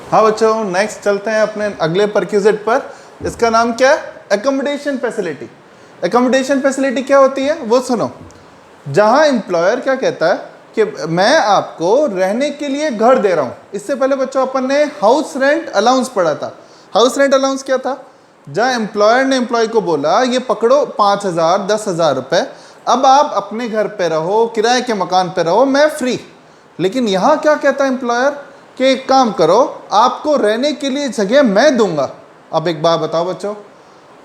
हाँ बच्चों, नेक्स्ट चलते हैं अपने अगले परक्यूजिट पर। इसका नाम क्या है? Accommodation facility. एकोमोडेशन फैसिलिटी क्या होती है वो सुनो। जहां एम्प्लॉयर क्या कहता है कि मैं आपको रहने के लिए घर दे रहा हूं। इससे पहले बच्चों अपन ने हाउस रेंट अलाउंस पढ़ा था। हाउस रेंट अलाउंस क्या था? जहां एम्प्लॉयर ने एम्प्लॉय को बोला ये पकड़ो 5,000 10,000 रुपए, अब आप अपने घर पे रहो, किराए के मकान पे रहो, मैं फ्री। लेकिन यहां क्या कहता है एम्प्लॉयर कि एक काम करो, आपको रहने के लिए जगह मैं दूंगा। अब एक बात बताओ बच्चों,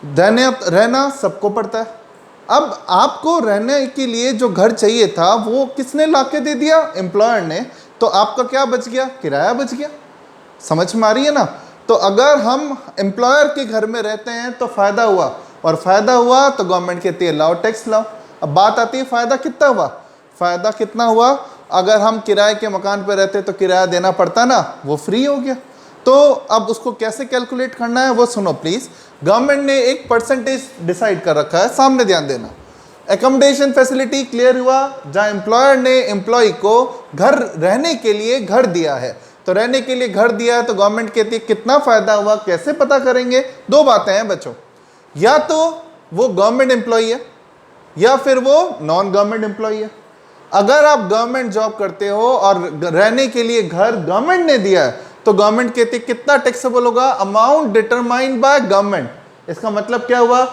रहना सबको पड़ता है। अब आपको रहने के लिए जो घर चाहिए था वो किसने लाके दे दिया? एम्प्लॉयर ने। तो आपका क्या बच गया? किराया बच गया। समझ में आ रही है ना? तो अगर हम एम्प्लॉयर के घर में रहते हैं तो फायदा हुआ, और फायदा हुआ तो गवर्नमेंट कहती है लाओ टैक्स लाओ। अब बात आती है फायदा कितना हुआ। फायदा कितना हुआ? अगर हम किराए के मकान पर रहते तो किराया देना पड़ता ना, वो फ्री हो गया। तो अब उसको कैसे कैलकुलेट करना है वो सुनो प्लीज। गवर्नमेंट ने एक परसेंटेज डिसाइड कर रखा है, सामने ध्यान देना। एकोमोडेशन फैसिलिटी क्लियर हुआ, जहां एम्प्लॉयर ने एम्प्लॉय को घर रहने के लिए घर दिया है। तो रहने के लिए घर दिया है तो गवर्नमेंट कहती है कितना फायदा हुआ, कैसे पता करेंगे? दो बातें हैं बच्चों, या तो वो गवर्नमेंट एम्प्लॉय है या फिर वो नॉन गवर्नमेंट एम्प्लॉय है। अगर आप गवर्नमेंट जॉब करते हो और रहने के लिए घर गवर्नमेंट ने दिया है तो गवर्नमेंट कहती है कितना टैक्सेबल होगा, अमाउंट डिटरमाइंड बाय गवर्नमेंट। इसका मतलब क्या हुआ?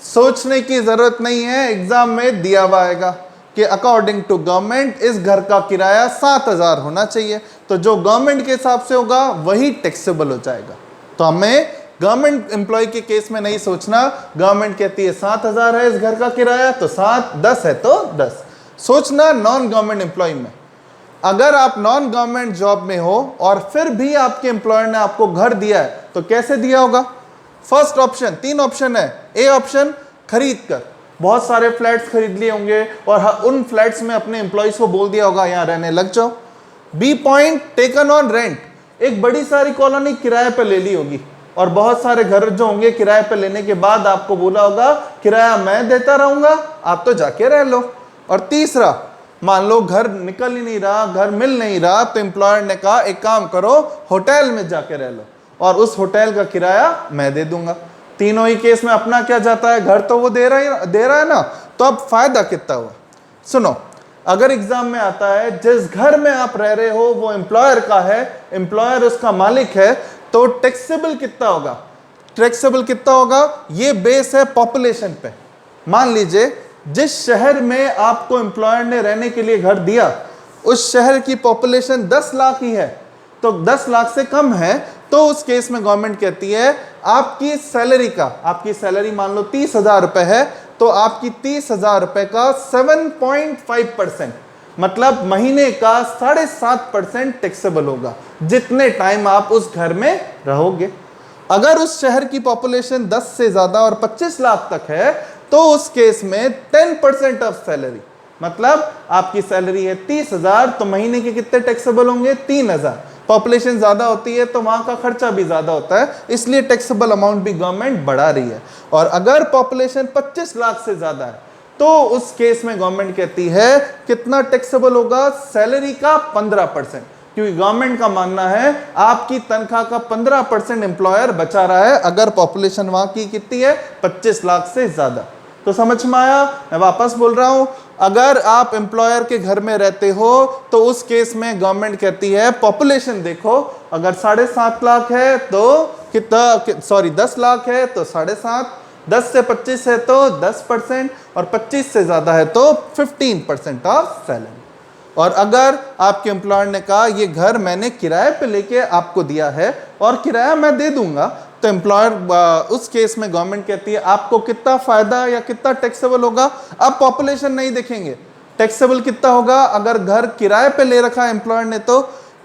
सोचने की जरूरत नहीं है, एग्जाम में दिया हुआ आएगा कि अकॉर्डिंग टू गवर्नमेंट इस घर का किराया 7,000 होना चाहिए। तो जो गवर्नमेंट के हिसाब से होगा वही टैक्सेबल हो जाएगा। तो हमें गवर्नमेंट एम्प्लॉय के केस में नहीं सोचना, गवर्नमेंट कहती है 7,000 है इस घर का किराया तो 7, 10 है तो 10। सोचना नॉन गवर्नमेंट एम्प्लॉय में। अगर आप नॉन गवर्नमेंट जॉब में हो और फिर भी आपके एम्प्लॉयर ने आपको घर दिया है तो कैसे दिया होगा? फर्स्ट ऑप्शन, 3 ऑप्शन है। ए ऑप्शन, खरीद कर, बहुत सारे फ्लैट्स खरीद लिए होंगे और उन फ्लैट्स में अपने एम्प्लॉयज को बोल दिया होगा यहां रहने लग जाओ। B point, taken on rent, एक बड़ी सारी कॉलोनी किराए पे ले ली होगी और बहुत सारे घर जो होंगे किराए पे लेने के बाद आपको बोला होगा किराया मैं देता रहूंगा, आप तो जाके रह लो। और तीसरा, मान लो घर निकल ही नहीं रहा, घर मिल नहीं रहा, तो एम्प्लॉयर ने कहा एक काम करो होटल में जाके रह लो और उस होटल का किराया मैं दे दूंगा। तीनों ही केस में अपना क्या जाता है? घर तो वो दे रहा है ना। तो अब फायदा कितना हुआ सुनो। अगर एग्जाम में आता है जिस घर में आप रह रहे हो वो एम्प्लॉयर का है, एम्प्लॉयर उसका मालिक है, तो टैक्सेबल कितना होगा? टैक्सेबल कितना होगा? ये बेस है पॉपुलेशन पे। मान लीजिए जिस शहर में आपको एम्प्लॉयर ने रहने के लिए घर दिया उस शहर की पॉपुलेशन 10 लाख ही है, तो 10 लाख से कम है, तो उस केस में गवर्नमेंट कहती है आपकी सैलरी का, आपकी सैलरी मान लो 30,000 रुपए है, तो आपकी 30,000 रुपए का 7.5%, मतलब महीने का 7.5% टैक्सेबल होगा जितने टाइम आप उस घर में रहोगे। अगर उस शहर की पॉपुलेशन 10 से ज्यादा और 25 लाख तक है तो उस केस में 10% ऑफ सैलरी, मतलब आपकी सैलरी है 30,000 तो महीने के कितने टैक्सेबल होंगे? 3,000। पॉपुलेशन ज्यादा होती है तो वहां का खर्चा भी ज्यादा होता है, इसलिए टैक्सेबल अमाउंट भी गवर्नमेंट बढ़ा रही है। और अगर पॉपुलेशन 25 लाख से ज्यादा है तो उस केस में गवर्नमेंट कहती है कितना टैक्सेबल होगा? सैलरी का 15%, क्योंकि गवर्नमेंट का मानना है आपकी तनख्वाह का 15% एम्प्लॉयर बचा रहा है अगर पॉपुलेशन वहां की कितनी है? 25 लाख से ज्यादा। तो समझ में आया? मैं वापस बोल रहा हूं, अगर आप एम्प्लॉयर के घर में रहते हो तो उस केस में गवर्नमेंट कहती है पॉपुलेशन देखो, अगर 7.5 लाख है तो कितना, सॉरी 10 लाख है तो 7.5, 10 से 25 है तो 10% और 25 से ज्यादा है तो 15% ऑफ सैलरी। और अगर आपके एम्प्लॉयर ने कहा ये घर मैंने किराए पे लेके आपको दिया है और किराया मैं दे दूंगा, तो एम्प्लॉयर उस केस में गवर्नमेंट कहती है आपको कितना फायदा या कितना टैक्सेबल होगा? अब पॉपुलेशन नहीं देखेंगे, टैक्सेबल कितना होगा? अगर घर किराए पे ले रखा है एम्प्लॉयर ने तो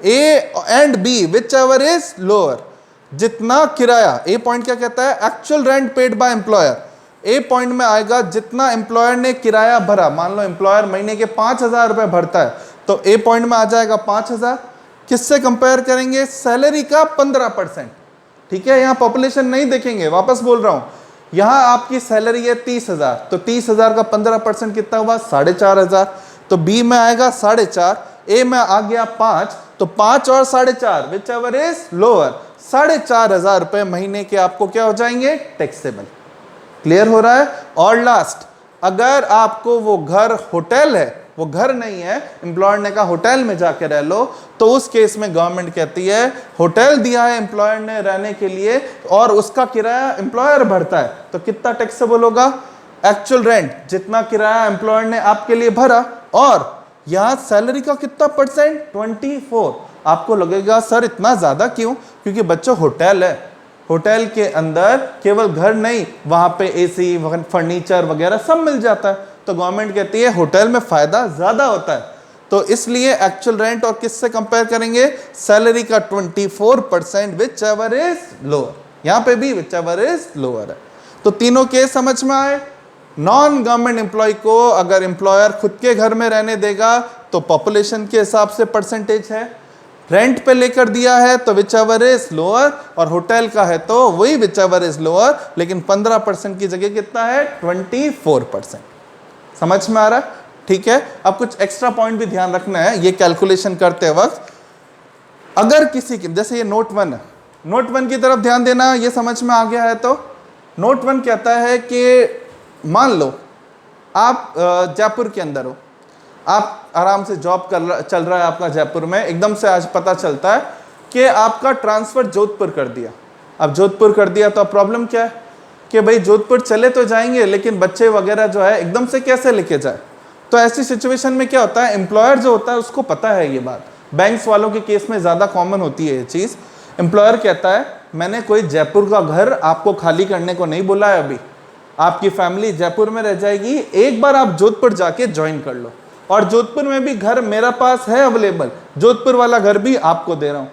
A and B which ever is lower, जितना किराया, ए पॉइंट क्या कहता है? Actual rent paid by employer. A point में आएगा जितना एम्प्लॉयर ने किराया भरा। मान लो एम्प्लॉयर महीने के 5,000 रुपए भरता है तो ए पॉइंट में आ जाएगा 5,000। किससे कंपेयर करेंगे? सैलरी का 15%। ठीक है, यहां पॉपुलेशन नहीं देखेंगे, वापस बोल रहा हूं। यहां आपकी सैलरी है 30,000 तो 30,000 का 15% कितना हुआ? 4,500। तो बी में आएगा 4.5, ए में आ गया 5, तो 5 और 4.5 विच एवर इज लोअर, 4,500 रुपए महीने के आपको क्या हो जाएंगे, टैक्सेबल। क्लियर हो रहा है। और लास्ट, अगर आपको वो घर होटल है, वो घर नहीं है, एम्प्लॉयर ने कहा होटल में जाके रह लो, तो उस केस में गवर्नमेंट कहती है होटल दिया है एम्प्लॉयर ने रहने के लिए और उसका किराया एम्प्लॉयर भरता है, तो कितना टैक्सेबल होगा, एक्चुअल रेंट जितना किराया एम्प्लॉयर ने आपके लिए भरा, और यहां सैलरी का कितना परसेंट, 24। आपको लगेगा सर इतना ज्यादा क्यों, क्योंकि बच्चों होटल है, होटल के अंदर केवल घर नहीं, वहां पे एसी फर्नीचर वगैरह सब मिल जाता है, तो गवर्नमेंट कहती है होटल में फायदा ज्यादा होता है, तो इसलिए एक्चुअल रेंट और किससे कंपेयर करेंगे, सैलरी का 24% विच एवर इज लोअर, यहां पे भी विच एवर इज लोअर है। तो तीनों केस समझ में आए। नॉन गवर्नमेंट एम्प्लॉय को अगर एम्प्लॉयर खुद के घर में रहने देगा तो पॉपुलेशन के हिसाब से परसेंटेज है, रेंट पे लेकर दिया है तो विच एवर इज लोअर, और होटल का है तो वही विच एवर इज लोअर, लेकिन 15% की जगह कितना है, 24%। समझ में आ रहा है, ठीक है। अब कुछ एक्स्ट्रा पॉइंट भी ध्यान रखना है ये कैलकुलेशन करते वक्त। अगर किसी की, जैसे ये नोट 1 है, नोट 1 की तरफ ध्यान देना, ये समझ में आ गया है। तो नोट 1 कहता है कि मान लो आप जयपुर के अंदर हो, आप आराम से जॉब चल रहा है आपका जयपुर में, एकदम से आज पता चलता है कि आपका ट्रांसफर जोधपुर कर दिया। अब जोधपुर कर दिया तो अब प्रॉब्लम क्या है कि भाई जोधपुर चले तो जाएंगे, लेकिन बच्चे वगैरह जो है एकदम से कैसे लेके जाए। तो ऐसी सिचुएशन में क्या होता है, एम्प्लॉयर जो होता है उसको पता है ये बात, बैंक्स वालों के केस में ज़्यादा कॉमन होती है ये चीज़। एम्प्लॉयर कहता है मैंने कोई जयपुर का घर आपको खाली करने को नहीं बोला है, अभी आपकी फैमिली जयपुर में रह जाएगी, एक बार आप जोधपुर जाके ज्वाइन कर लो, और जोधपुर में भी घर मेरा पास है अवेलेबल, जोधपुर वाला घर भी आपको दे रहा हूं।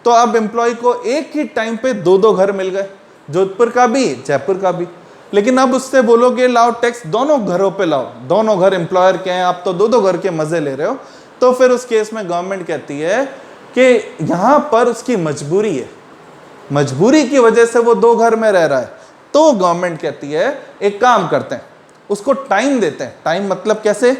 तो अब एम्प्लॉय को एक ही टाइम पे 2 घर मिल गए, जोधपुर का भी जयपुर का भी। लेकिन अब उससे बोलोगे लाओ टैक्स दोनों घरों पे लाओ, दोनों घर एम्प्लॉयर के हैं, आप तो 2 घर के मजे ले रहे हो, तो फिर उस केस में गवर्नमेंट कहती है कि यहां पर उसकी मजबूरी है, मजबूरी की वजह से वो 2 घर में रह रहा है, तो गवर्नमेंट कहती है एक काम करते हैं, उसको टाइम देते हैं। टाइम मतलब कैसे,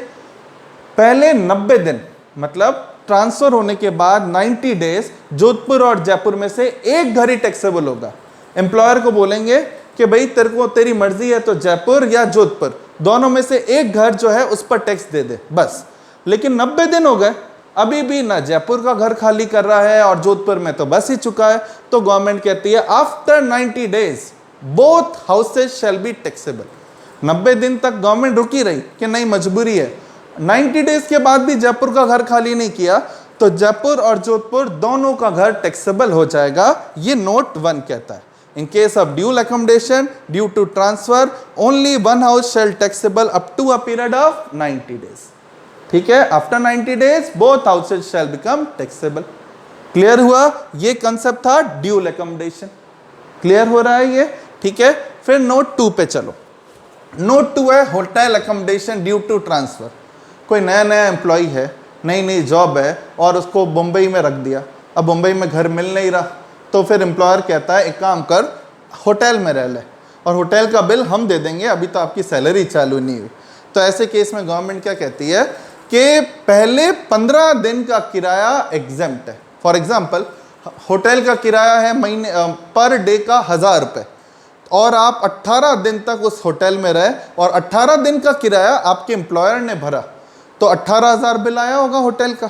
पहले 90 दिन, मतलब ट्रांसफर होने के बाद 90 डेज जोधपुर और जयपुर में से एक घर ही टैक्सेबल होगा। एम्प्लॉयर को बोलेंगे कि भाई तेरे को, तेरी मर्जी है तो जयपुर या जोधपुर, दोनों में से एक घर जो है उस पर टैक्स दे दे बस। लेकिन 90 दिन हो गए, अभी भी ना जयपुर का घर खाली कर रहा है और जोधपुर में तो बस ही चुका है, तो गवर्नमेंट कहती है after 90 days both houses shall be taxable. 90 दिन तक गवर्नमेंट रुकी रही कि नहीं मजबूरी है, 90 डेज के बाद भी जयपुर का घर खाली नहीं किया तो जयपुर और जोधपुर दोनों का घर टैक्सेबल हो जाएगा, ये नोट 1 कहता है। In case of dual accommodation due to transfer only one house shall taxable up to a period of 90 days. ठीक है, after 90 days both houses shall become taxable. Clear हुआ, ये कंसेप्ट था ड्यूल अकोमोडेशन। क्लियर हो रहा है ये, ठीक है। फिर नोट 2 पे चलो। नोट 2 है hotel accommodation due to transfer. कोई नया नया एम्प्लॉय है, नई नई जॉब है और उसको मुंबई में रख दिया, अब मुंबई में घर मिल नहीं रहा, तो फिर एम्प्लॉयर कहता है एक काम कर होटल में रह ले और होटल का बिल हम दे देंगे, अभी तो आपकी सैलरी चालू नहीं हुई। तो ऐसे केस में गवर्नमेंट क्या कहती है कि पहले 15 दिन का किराया एग्जेम्प्ट है। फॉर एग्जाम्पल होटल का किराया है महीने पर डे का 1000 रुपये, और आप 18 दिन तक उस होटल में रहे और 18 दिन का किराया आपके एम्प्लॉयर ने भरा, तो 18,000 बिल आया होगा होटल का।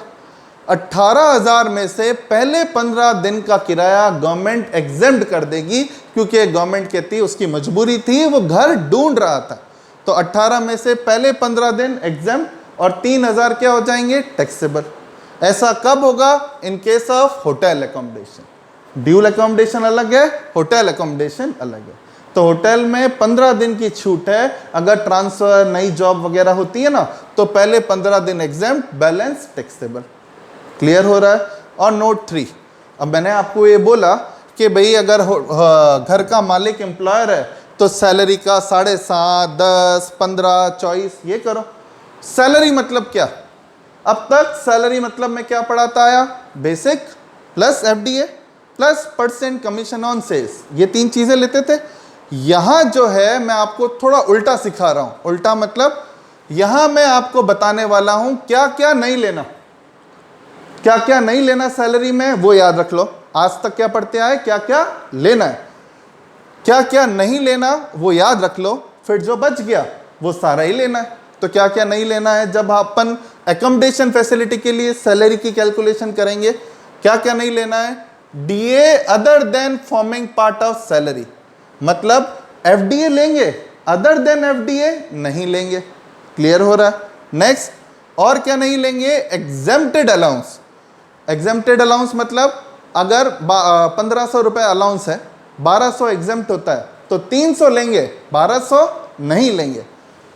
18,000 में से पहले 15 दिन का किराया गवर्नमेंट एग्जेम्प्ट कर देगी, क्योंकि गवर्नमेंट कहती उसकी मजबूरी थी, वो घर ढूंढ रहा था। तो 18 में से पहले 15 दिन एग्जेम्प्ट और 3,000 क्या हो जाएंगे, टैक्सेबल। ऐसा कब होगा, इन case of hotel accommodation. Dual accommodation अलग है, होटल अकोमोडेशन अलग है। तो होटल में 15 दिन की छूट है, अगर ट्रांसफर नई जॉब वगैरह होती है ना, तो पहले 15 दिन एग्जेम्प्ट, बैलेंस टैक्सेबल। क्लियर हो रहा है। और नोट 3, अब मैंने आपको ये बोला कि भाई अगर घर का मालिक एम्प्लॉयर है तो सैलरी का 7.5, 10, 15, 24 ये करो। सैलरी मतलब क्या, अब तक सैलरी मतलब मैं क्या पढ़ाता आया, basic plus FDA plus percent commission on sales, ये 3 चीजें लेते थे। यहां जो है मैं आपको थोड़ा उल्टा सिखा रहा हूं। उल्टा मतलब यहां मैं आपको बताने वाला हूं क्या क्या नहीं लेना। क्या क्या नहीं लेना सैलरी में वो याद रख लो। आज तक क्या पढ़ते आए, क्या क्या लेना है, क्या क्या नहीं लेना वो याद रख लो, फिर जो बच गया वो सारा ही लेना है। तो क्या क्या नहीं लेना है, जब अपन एकोमोडेशन फैसिलिटी के लिए सैलरी की कैलकुलेशन करेंगे, क्या क्या नहीं लेना है, DA other than forming part of salary, मतलब एफडीए लेंगे, अदर देन एफडीए नहीं लेंगे। क्लियर हो रहा है? नेक्स्ट, और क्या नहीं लेंगे, एग्जेम्प्टेड अलाउंस। एग्जेम्प्टेड अलाउंस मतलब अगर 1500 रुपए अलाउंस है, 1200 एग्जेम्प्ट होता है, तो 300 लेंगे, 1200 नहीं लेंगे।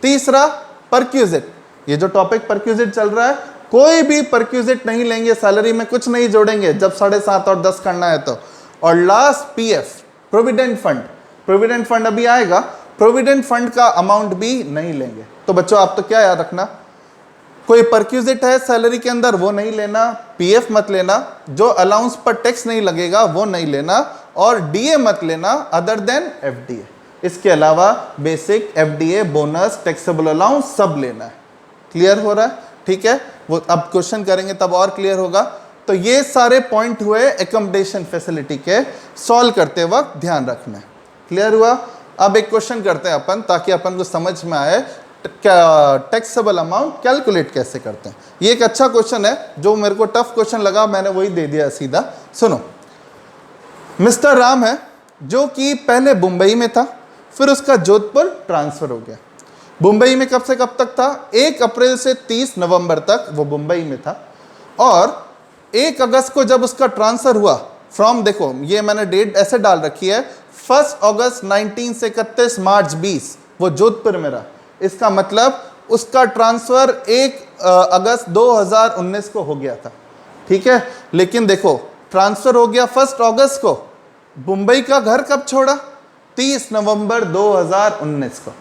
तीसरा, परक्यूजिट। ये जो टॉपिक परक्यूजिट चल रहा है, कोई भी परक्यूजिट नहीं लेंगे, सैलरी में कुछ नहीं जोड़ेंगे जब 7.5 और 10 करना है तो। और last, PF, provident fund. Provident fund अभी आएगा, प्रोविडेंट फंड का अमाउंट भी नहीं लेंगे। तो बच्चों आप तो क्या याद रखना, कोई परक्यूजिट है सैलरी के अंदर वो नहीं लेना, पीएफ मत लेना, जो अलाउंस पर टैक्स नहीं लगेगा वो नहीं लेना, और डीए मत लेना अदर देन एफडीए। इसके अलावा basic, FDA, bonus, taxable allowance सब लेना है। क्लियर हो रहा है? ठीक है, वो अब क्वेश्चन करेंगे तब और क्लियर होगा। तो ये सारे पॉइंट हुए एकोमोडेशन फैसिलिटी के, सॉल्व करते वक्त ध्यान रखना है। क्लियर हुआ? अब एक क्वेश्चन करते हैं अपन, ताकि अपन को समझ में आए टैक्सेबल अमाउंट कैलकुलेट कैसे करते हैं। ये एक अच्छा क्वेश्चन है, जो मेरे को टफ क्वेश्चन लगा मैंने वही दे दिया सीधा। सुनो, मिस्टर राम है जो कि पहले मुंबई में था, फिर उसका जोधपुर ट्रांसफर हो गया। मुंबई में कब से कब तक था? 1 अप्रैल से 30 नवंबर तक वो मुंबई में था। और 1 अगस्त को जब उसका ट्रांसफर हुआ फ्रॉम, देखो ये मैंने डेट ऐसे डाल रखी है, 1 अगस्त 19 से 31 मार्च 20 वो जोधपुर में रहा। इसका मतलब उसका ट्रांसफर 1 अगस्त 2019 को हो गया था। ठीक है, लेकिन देखो ट्रांसफर हो गया 1 अगस्त को, मुंबई का घर कब छोड़ा? 30 नवंबर 2019 को।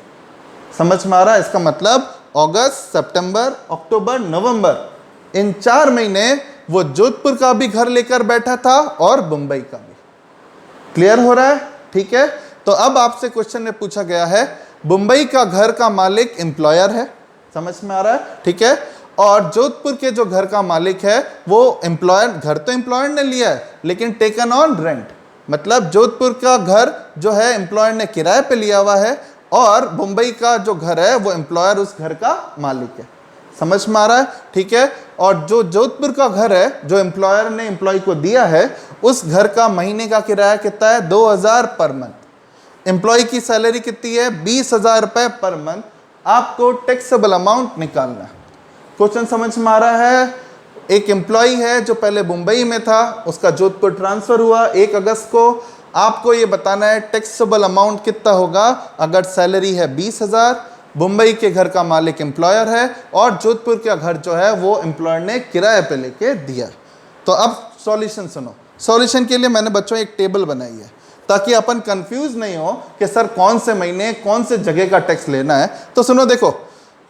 समझ में आ रहा है? इसका मतलब अगस्त, सितंबर, अक्टूबर, नवंबर, इन 4 महीने वो जोधपुर का भी घर लेकर बैठा था और मुंबई का भी। क्लियर हो रहा है? ठीक है, तो अब आपसे क्वेश्चन में पूछा गया है, मुंबई का घर का मालिक एम्प्लॉयर है, समझ में आ रहा है? ठीक है, और जोधपुर के जो घर का मालिक है वो एम्प्लॉयर, घर तो एम्प्लॉयर ने लिया है लेकिन टेकन ऑन रेंट, मतलब जोधपुर का घर जो है एम्प्लॉयर ने किराए पे लिया हुआ है, और मुंबई का जो घर है वो एम्प्लॉयर उस घर का मालिक है। समझ में आ रहा है? ठीक है, और जो जोधपुर का घर है जो एम्प्लॉयर ने एम्प्लॉय को दिया है, उस घर का महीने का किराया कितना है? 2000 पर मंथ। एम्प्लॉय की सैलरी कितनी है? 20,000 रुपए पर मंथ। आपको टैक्सेबल अमाउंट निकालना है। क्वेश्चन समझ में आ रहा है? एक एम्प्लॉय है जो पहले मुंबई में था, उसका जोधपुर ट्रांसफर हुआ 1 अगस्त को। आपको ये बताना है टैक्सेबल अमाउंट कितना होगा अगर सैलरी है 20,000, मुंबई के घर का मालिक एम्प्लॉयर है और जोधपुर का घर जो है वो एम्प्लॉयर ने किराए पे लेके दिया। तो अब सॉल्यूशन सुनो। सॉल्यूशन के लिए मैंने बच्चों एक टेबल बनाई है ताकि अपन कंफ्यूज नहीं हो कि सर कौन से महीने कौन से जगह का टैक्स लेना है। तो सुनो, देखो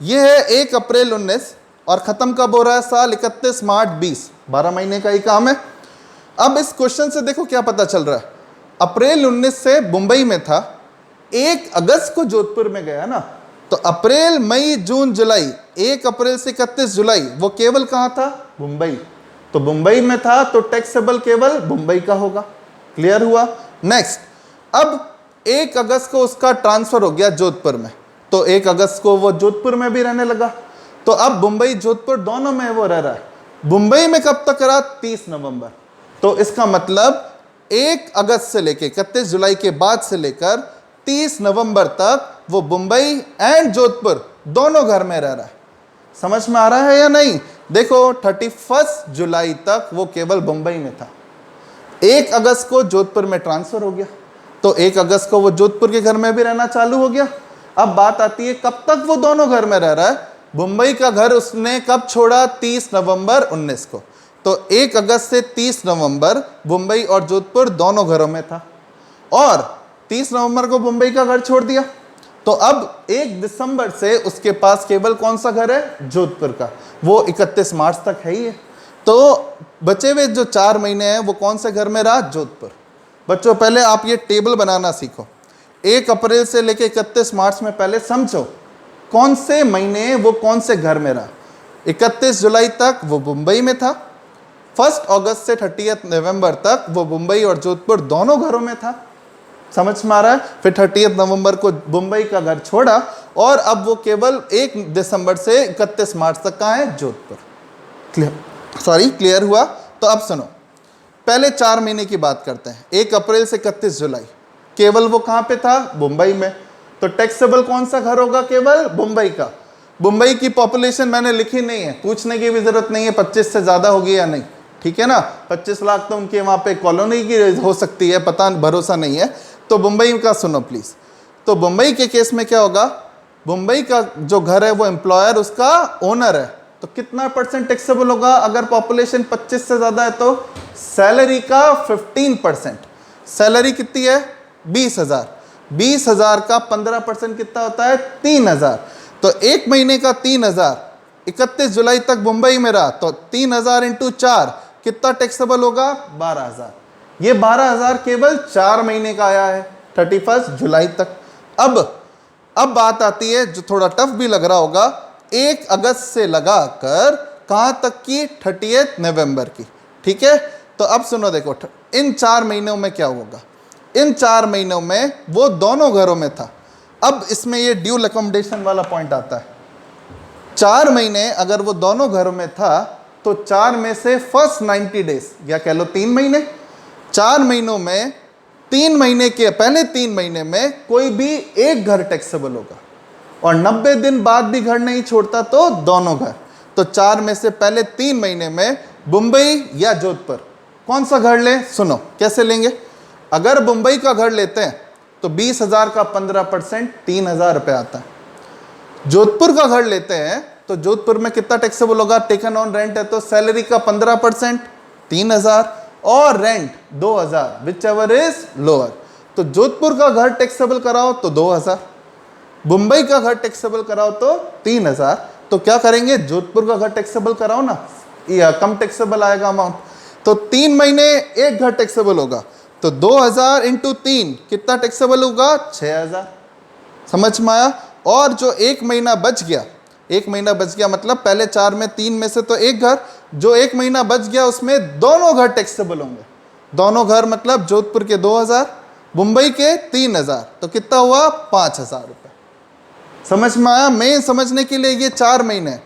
ये है 1 अप्रैल 19 और ख़त्म कब हो रहा है? साल 31 मार्च 20, 12 महीने का ही काम है। अब इस क्वेश्चन से देखो क्या पता चल रहा है, अप्रैल 19 से मुंबई में था, 1 अगस्त को जोधपुर में गया ना, तो अप्रैल, मई, जून, जुलाई, 1 अप्रैल से 31 जुलाई वो केवल कहाँ था? मुंबई। तो मुंबई में था तो टैक्सेबल केवल मुंबई का होगा। क्लियर हुआ? नेक्स्ट, अब 1 अगस्त को उसका ट्रांसफर हो गया जोधपुर में, तो 1 अगस्त को वो जोधपुर में भी रहने लगा। तो अब मुंबई जोधपुर दोनों में वो रह रहा है। मुंबई में कब तक रहा? 30 नवंबर। तो इसका मतलब 1 अगस्त से लेकर 31 जुलाई के बाद से लेकर 30 नवंबर तक वो मुंबई एंड जोधपुर दोनों घर में रह रहा है। समझ में आ रहा है या नहीं? देखो 31 जुलाई तक वो केवल मुंबई में था, 1 अगस्त को जोधपुर में ट्रांसफर हो गया, तो 1 अगस्त को वो जोधपुर के घर में भी रहना चालू हो गया। अब बात आती है कब तक वो दोनों घर में रह रहा है? मुंबई का घर उसने कब छोड़ा? 30 नवंबर 19 को। तो 1 अगस्त से 30 नवंबर मुंबई और जोधपुर दोनों घरों में था, और 30 नवंबर को मुंबई का घर छोड़ दिया। तो अब 1 दिसंबर से उसके पास केवल कौन सा घर है? जोधपुर का। वो 31 मार्च तक है ही है। तो बचे हुए जो 4 महीने हैं वो कौन से घर में रहा? जोधपुर। बच्चों पहले आप ये टेबल बनाना सीखो। 1 अप्रैल से लेकर 31 मार्च में पहले समझो कौन से महीने वो कौन से घर में रहा। 31 जुलाई तक वो मुंबई में था, 1 अगस्त से 30 नवंबर तक वो मुंबई और जोधपुर दोनों घरों में था, समझ में आ रहा है। फिर 30 नवंबर को मुंबई का घर छोड़ा और अब वो केवल 1 दिसंबर से 31 मार्च तक कहाँ है, जोधपुर। क्लियर हुआ। तो अब सुनो, पहले 4 महीने की बात करते हैं। 1 अप्रैल से 31 जुलाई केवल वो कहाँ पे था, मुंबई में। तो टैक्सेबल कौन सा घर होगा, केवल मुंबई का। मुंबई की पॉपुलेशन मैंने लिखी नहीं है, पूछने की भी जरूरत नहीं है 25 से ज़्यादा होगी या नहीं, ठीक है ना। 25 लाख तो उनके वहाँ पे कॉलोनी की हो सकती है, पता भरोसा नहीं है। तो मुंबई का सुनो प्लीज़। तो मुंबई के केस में क्या होगा, मुंबई का जो घर है वो एम्प्लॉयर उसका ओनर है, तो कितना % टैक्सेबल होगा अगर पॉपुलेशन 25 से ज़्यादा है तो, सैलरी का 15%। सैलरी कितनी है, 20,000। 20,000 का 15% कितना होता है, 3,000। तो 1 महीने का 3,000 31 जुलाई तक मुंबई में रहा, तो 3,000 इंटू 4 कितना टैक्सेबल होगा, 12,000। ये 12,000 केवल 4 महीने का आया है 31 जुलाई तक। अब बात आती है जो थोड़ा टफ भी लग रहा होगा, 1 अगस्त से लगाकर कहाँ तक की, 30 नवंबर की, ठीक है। तो अब सुनो, देखो इन 4 महीनों में क्या होगा। इन 4 महीनों में वो दोनों घरों में था। अब इसमें ये ड्यूल अकोमोडेशन वाला पॉइंट आता है। 4 महीने अगर वो दोनों घरों में था तो 4 में से फर्स्ट 90 डेज या कह लो 3 महीने, 4 महीनों में 3 महीने के पहले 3 महीने में कोई भी एक घर टैक्सेबल होगा और 90 दिन बाद भी घर नहीं छोड़ता तो दोनों घर। तो 4 में से पहले 3 महीने में मुंबई या जोधपुर कौन सा घर लें, सुनो कैसे लेंगे। अगर मुंबई का घर लेते हैं तो 20,000 का 15% 3,000 रुपये आता है। जोधपुर का घर लेते हैं तो जोधपुर में कितना टैक्सेबल होगा, टेकन ऑन रेंट है तो सैलरी का 15% 3,000 और rent 2,000, which ever is lower. तो जोधपुर का घर टैक्सेबल कराओ तो 2,000, मुंबई का घर टैक्सेबल कराओ तो 3,000। तो क्या करेंगे, जोधपुर का घर टैक्सेबल कराओ ना, या कम टैक्सेबल आएगा अमाउंट। तो 3 महीने एक घर टैक्सेबल होगा तो 2,000 इंटू 3 कितना टैक्सेबल होगा, 6,000। समझ में आया। और जो 1 महीना बच गया, 1 महीना बच गया मतलब पहले 4 में 3 में से तो एक घर, जो 1 महीना बच गया उसमें दोनों घर टैक्सेबल होंगे। दोनों घर मतलब जोधपुर के 2,000, मुंबई के 3,000, तो कितना हुआ, 5,000 रुपये। समझ में आया। मेन समझने के लिए ये 4 महीने,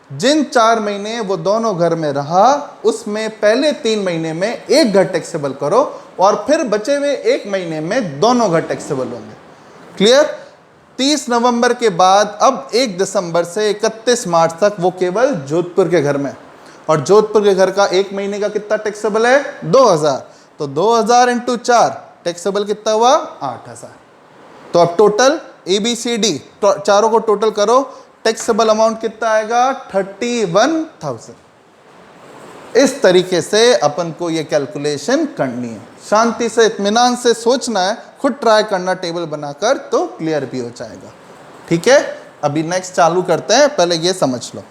जिन 4 महीने वो दोनों घर में रहा उसमें पहले 3 महीने में एक घर टैक्सेबल करो और फिर बचे हुए 1 महीने में दोनों घर टैक्सेबल होंगे। क्लियर। 30 नवंबर के बाद अब 1 दिसंबर से 31 मार्च तक वो केवल जोधपुर के घर में, और जोधपुर के घर का 1 महीने का कितना टैक्सेबल है, 2,000। तो 2,000 इंटू 4 टैक्सेबल कितना हुआ, 8,000। तो अब टोटल ABCD चारों को टोटल करो, टैक्सेबल अमाउंट कितना आएगा, 31,000। इस तरीके से अपन को ये कैलकुलेशन करनी है। शांति से इत्मीनान से सोचना है, खुद ट्राई करना टेबल बनाकर, तो क्लियर भी हो जाएगा। ठीक है, अभी नेक्स्ट चालू करते हैं, पहले ये समझ लो।